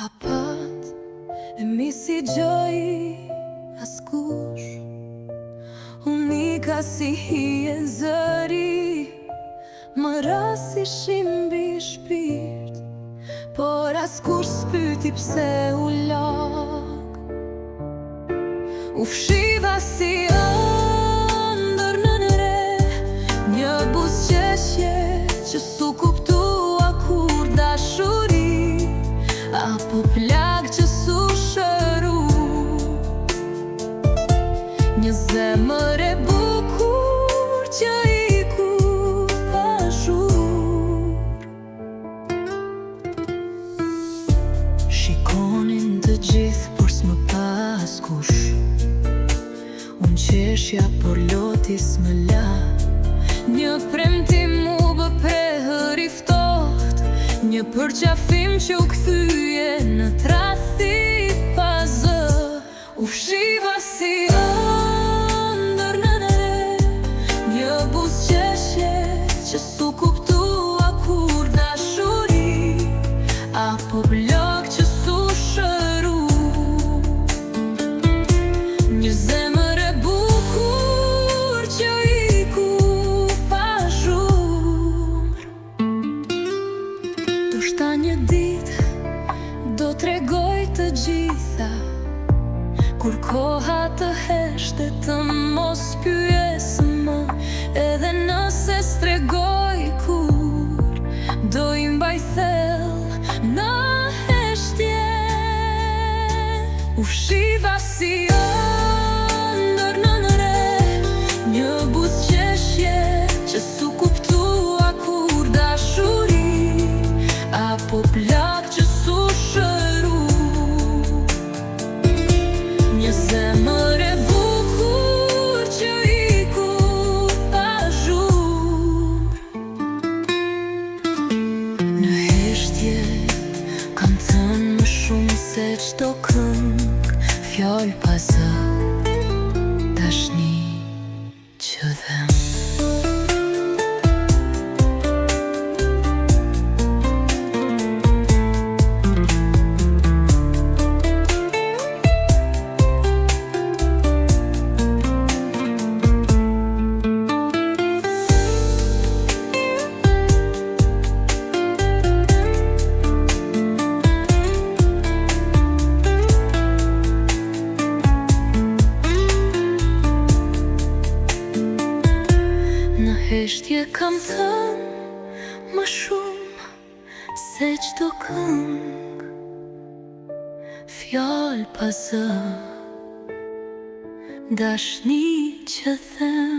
Hapat e mi si gjoj askush, unika si hi e zëri, më rasi shimbi shpirt, por askush s'pyti pse u lag. U fshiva si ëndër në nëre, një buzëqeshje që s'u kuptua kur dashuri, apo plag që s'u shëru. Një zemër e bukur që iku pa zhur. Shikonin të gjithë por s'më pas kush, unë qeshja por loti s'më la. Një premtim mu bë prehër i ftoht, një përqafim që u kthye në trathi pa zë. U fshiva si ëndër në nëre, një buzëqeshje që s'u kuptua kur dashuri, apo blok që s'u shëru. Një zemër e bukur që iku pa zhur. Ndoshta një ditë do t'regoj të gjitha, kur koha të heshte të mos pyesë më, edhe nëse s'tregoj kur, do i mbaj thellë në heshtje. U fshiva si ëndër në nëre, një buzëqeshje që s'u kuptua kur dashuri, apo plak që s'u shëru. Një zemër e bukur që iku pa zhur. Në heshtje kam thënë më shumë se çdo këngë, fjalë pa zë, dashni që dhem. Në heshtje kam thënë më shumë se çdo këngë, fjalë pa zë, dashni që them.